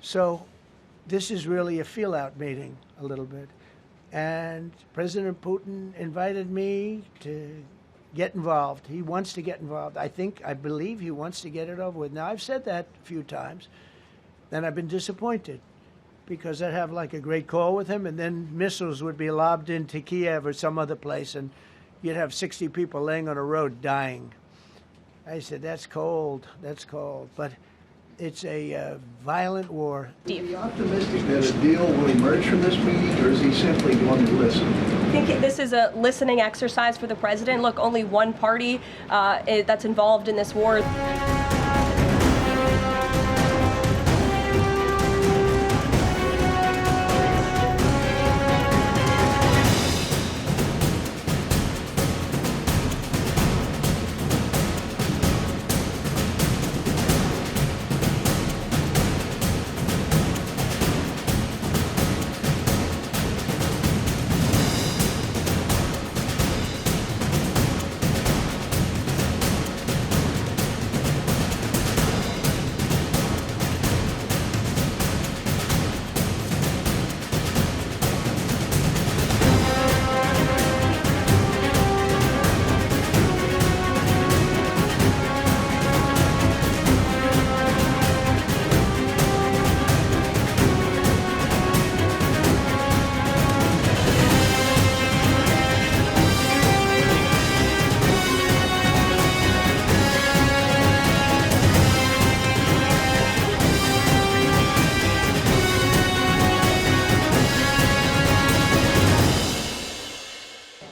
So this is really a feel-out meeting a little bit. And President Putin invited me to get involved. He wants to get involved. I believe he wants to get it over with. Now, I've said that a few times, and I've been disappointed because I'd have like a great call with him, and then missiles would be lobbed into Kiev or some other place, and you'd have 60 people laying on a road dying. I said, that's cold, but it's a violent war. Are you optimistic that a deal will emerge from this meeting, or is he simply going to listen? I think this is a listening exercise for the president. Look, only one party that's involved in this war.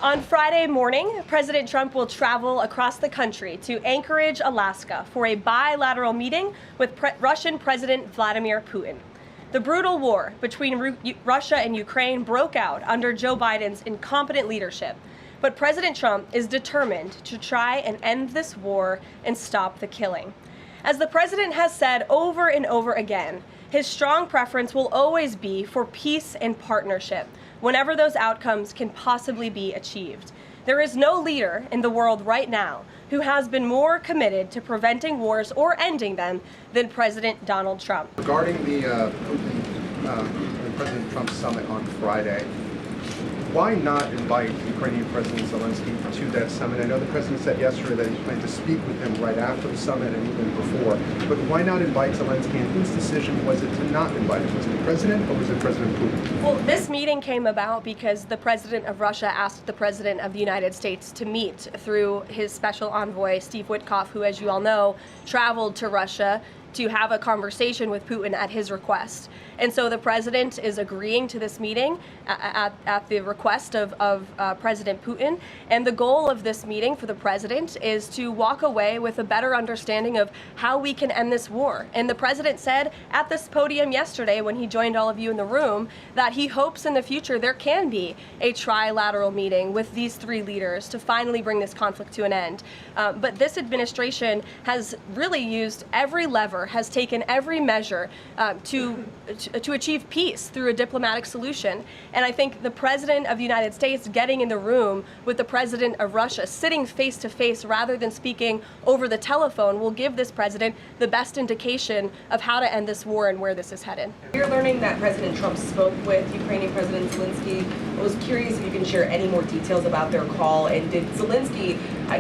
On Friday morning, President Trump will travel across the country to Anchorage, Alaska, for a bilateral meeting with Russian President Vladimir Putin. The brutal war between Russia and Ukraine broke out under Joe Biden's incompetent leadership, but President Trump is determined to try and end this war and stop the killing. As the president has said over and over again, his strong preference will always be for peace and partnership, whenever those outcomes can possibly be achieved. There is no leader in the world right now who has been more committed to preventing wars or ending them than President Donald Trump. Regarding the Putin and President Trump summit on Friday, why not invite Ukrainian President Zelensky to that summit? I know the president said yesterday that he planned to speak with him right after the summit and even before, but why not invite Zelensky, and whose decision was it to not invite him? Was it the president or was it President Putin? Well, this meeting came about because the president of Russia asked the president of the United States to meet through his special envoy, Steve Witkoff, who, as you all know, traveled to Russia to have a conversation with Putin at his request. And so the president is agreeing to this meeting at the request of President Putin. And the goal of this meeting for the president is to walk away with a better understanding of how we can end this war. And the president said at this podium yesterday when he joined all of you in the room that he hopes in the future there can be a trilateral meeting with these three leaders to finally bring this conflict to an end. But this administration has really used every lever, has taken every measure to achieve peace through a diplomatic solution. And I think the president of the United States getting in the room with the president of Russia, sitting face to face rather than speaking over the telephone, will give this president the best indication of how to end this war and where this is headed. You're learning that President Trump spoke with Ukrainian President Zelensky. I was curious if you can share any more details about their call, and did Zelensky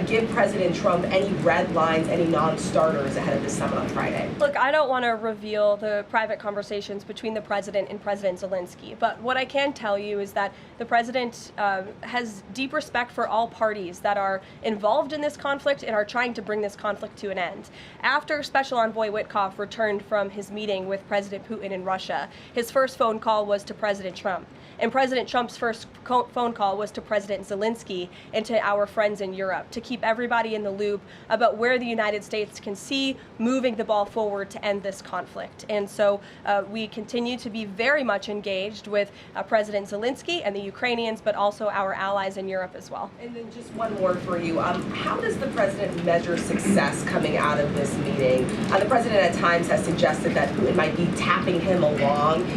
give President Trump any red lines, any non-starters ahead of the summit on Friday? Look, I don't want to reveal the private conversations between the president and President Zelensky, but what I can tell you is that the president has deep respect for all parties that are involved in this conflict and are trying to bring this conflict to an end. After Special Envoy Witkoff returned from his meeting with President Putin in Russia, his first phone call was to President Trump. And President Trump's first phone call was to President Zelensky and to our friends in Europe to keep everybody in the loop about where the United States can see moving the ball forward to end this conflict. And so we continue to be very much engaged with President Zelensky and the Ukrainians, but also our allies in Europe as well. And then just one more for you. How does the president measure success coming out of this meeting? The president at times has suggested that Putin might be tapping him along.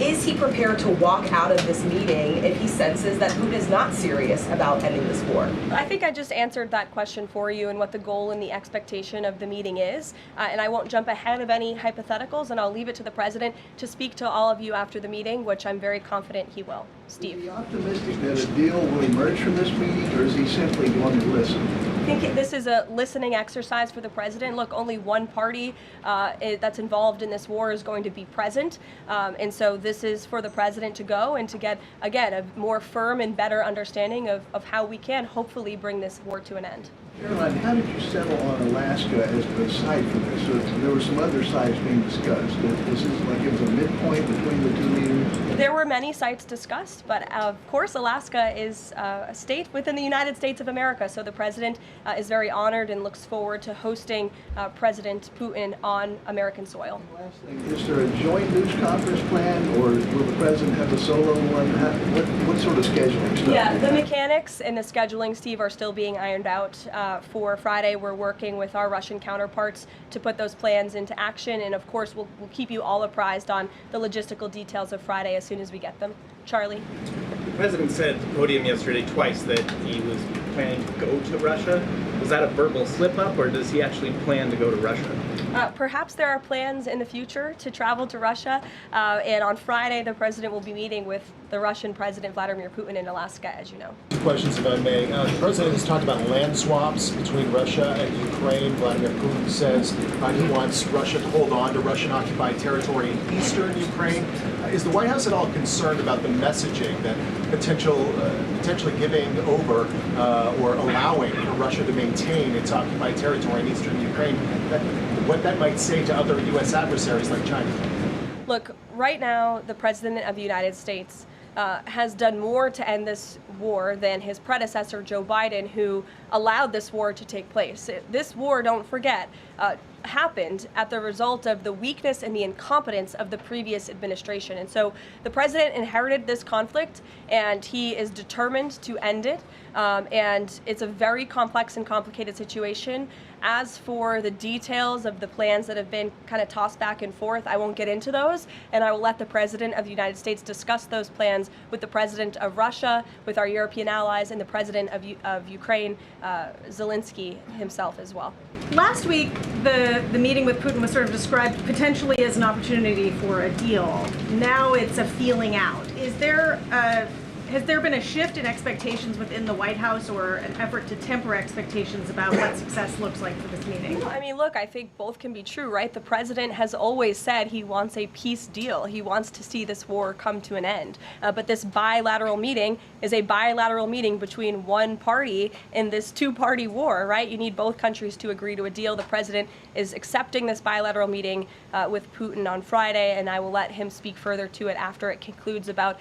Is he prepared to walk out of this meeting if he senses that Putin is not serious about ending this war? I think I just answered that question for you and what the goal and the expectation of the meeting is. And I won't jump ahead of any hypotheticals, and I'll leave it to the president to speak to all of you after the meeting, which I'm very confident he will. Steve. Is he optimistic that a deal will emerge from this meeting, or is he simply going to listen? I think this is a listening exercise for the president. Look, only one party that's involved in this war is going to be present. And so this is for the president to go and to get, again, a more firm and better understanding of how we can hopefully bring this war to an end. Caroline, how did you settle on Alaska as the site for this? So there were some other sites being discussed. This is like it was a midpoint between the two leaders? There were many sites discussed, but of course Alaska is a state within the United States of America, so the president is very honored and looks forward to hosting President Putin on American soil. Last thing, is there a joint news conference plan, or will the president have a solo one? What sort of scheduling stuff? Yeah, the mechanics and the scheduling, Steve, are still being ironed out. For Friday, we're working with our Russian counterparts to put those plans into action, and of course we'll keep you all apprised on the logistical details of Friday as soon as we get them. Charlie? The president said at the podium yesterday twice that he was planning to go to Russia. Was that a verbal slip-up, or does he actually plan to go to Russia? Perhaps there are plans in the future to travel to Russia, and on Friday the president will be meeting with the Russian President Vladimir Putin in Alaska, as you know. Two questions, if I may. The president has talked about land swaps between Russia and Ukraine. Vladimir Putin says he wants Russia to hold on to Russian-occupied territory in eastern Ukraine. Is the White House at all concerned about the messaging that potentially giving over or allowing for Russia to maintain its occupied territory in eastern Ukraine, what that might say to other U.S. adversaries like China? Look, right now, the President of the United States has done more to end this war than his predecessor, Joe Biden, who allowed this war to take place. This war, don't forget, happened at the result of the weakness and the incompetence of the previous administration. And so the president inherited this conflict, and he is determined to end it. And it's a very complex and complicated situation. As for the details of the plans that have been kind of tossed back and forth, I won't get into those, and I will let the President of the United States discuss those plans with the President of Russia, with our European allies, and the President of Ukraine, Zelensky himself as well. Last week, the meeting with Putin was sort of described potentially as an opportunity for a deal. Now it's a feeling out. Has there been a shift in expectations within the White House, or an effort to temper expectations about what success looks like for this meeting? I mean, look, I think both can be true, right? The president has always said he wants a peace deal. He wants to see this war come to an end. But this bilateral meeting is a bilateral meeting between one party in this two-party war, right? You need both countries to agree to a deal. The president is accepting this bilateral meeting with Putin on Friday, and I will let him speak further to it after it concludes about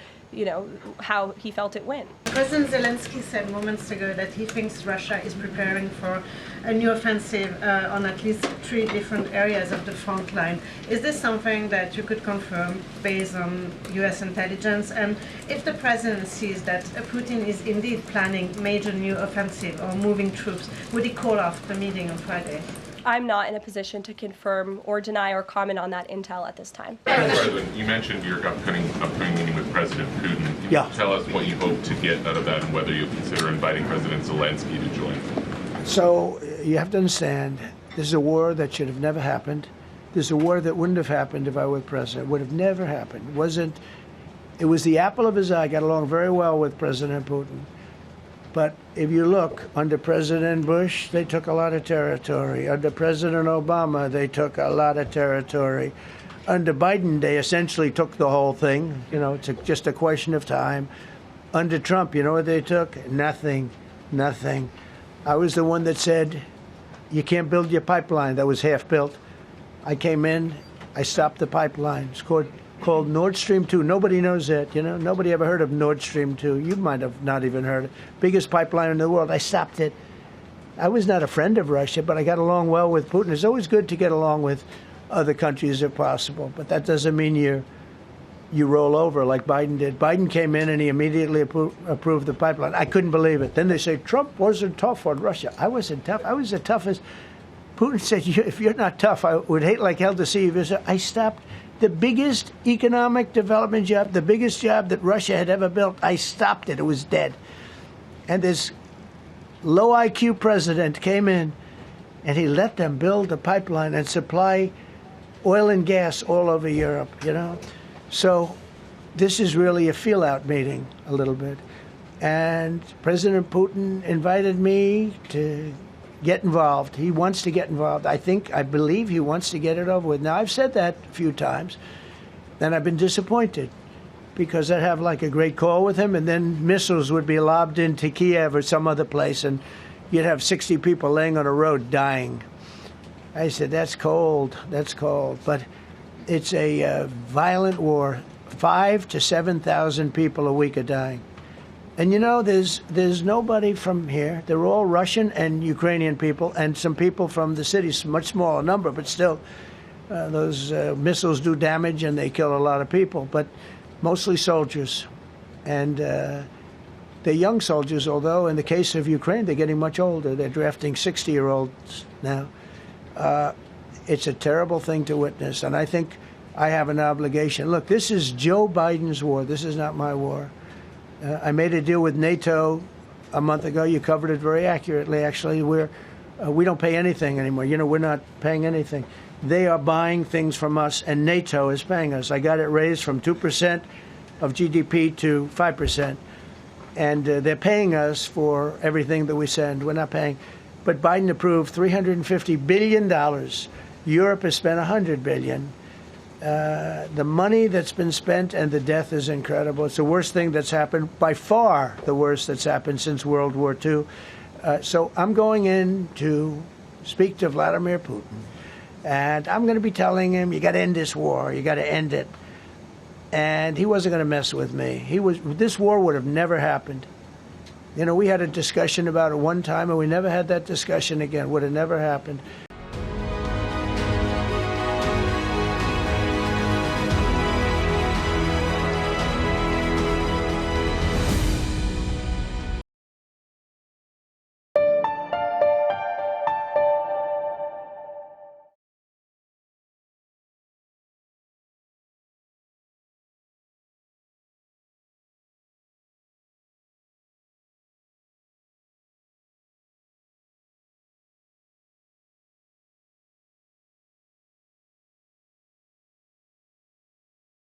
how he felt it went. President Zelensky said moments ago that he thinks Russia is preparing for a new offensive on at least 3 different areas of the front line. Is this something that you could confirm based on U.S. intelligence? And if the president sees that Putin is indeed planning major new offensive or moving troops, would he call off the meeting on Friday? I'm not in a position to confirm or deny or comment on that intel at this time. President, you mentioned your upcoming meeting with President Putin. Can you tell us what you hope to get out of that and whether you'll consider inviting President Zelensky to join? So you have to understand, this is a war that should have never happened. This is a war that wouldn't have happened if I were president. It would have never happened. It was the apple of his eye. I got along very well with President Putin. But if you look, under President Bush, they took a lot of territory. Under President Obama, they took a lot of territory. Under Biden, they essentially took the whole thing. It's just a question of time. Under Trump, you know what they took? Nothing. I was the one that said, you can't build your pipeline. That was half built. I came in, I stopped the pipeline. It's called Nord Stream 2. Nobody knows that, Nobody ever heard of Nord Stream 2. You might have not even heard it. Biggest pipeline in the world. I stopped it. I was not a friend of Russia, but I got along well with Putin. It's always good to get along with other countries if possible, but that doesn't mean you roll over like Biden did. Biden came in and he immediately approved the pipeline. I couldn't believe it. Then they say Trump wasn't tough on Russia. I wasn't tough. I was the toughest. Putin said, if you're not tough, I would hate like hell to see you. I stopped The biggest economic development job, the biggest job that Russia had ever built, I stopped it. It was dead. And this low IQ president came in and he let them build a pipeline and supply oil and gas all over Europe, you know. So this is really a feel-out meeting a little bit. And President Putin invited me to get involved. He wants to get involved. I believe he wants to get it over with. Now, I've said that a few times, and I've been disappointed because I'd have like a great call with him, and then missiles would be lobbed into Kiev or some other place, and you'd have 60 people laying on a road dying. I said, that's cold, but it's a violent war. 5,000 to 7,000 people a week are dying. And you know, there's nobody from here. They're all Russian and Ukrainian people, and some people from the cities, much smaller number, but still, those missiles do damage and they kill a lot of people, but mostly soldiers. And they're young soldiers, although in the case of Ukraine, they're getting much older. They're drafting 60-year-olds now. It's a terrible thing to witness, and I think I have an obligation. Look, this is Joe Biden's war. This is not my war. I made a deal with NATO a month ago. You covered it very accurately, actually. We don't pay anything anymore. You know, we're not paying anything. They are buying things from us, and NATO is paying us. I got it raised from 2% of GDP to 5%. And they're paying us for everything that we send. We're not paying. But Biden approved $350 billion. Europe has spent $100 billion. The money that's been spent and the death is incredible. It's the worst thing that's happened, by far the worst that's happened since World War II. So I'm going in to speak to Vladimir Putin. And I'm going to be telling him, you got to end this war. You got to end it. And he wasn't going to mess with me. This war would have never happened. You know, we had a discussion about it one time, and we never had that discussion again. Would have never happened.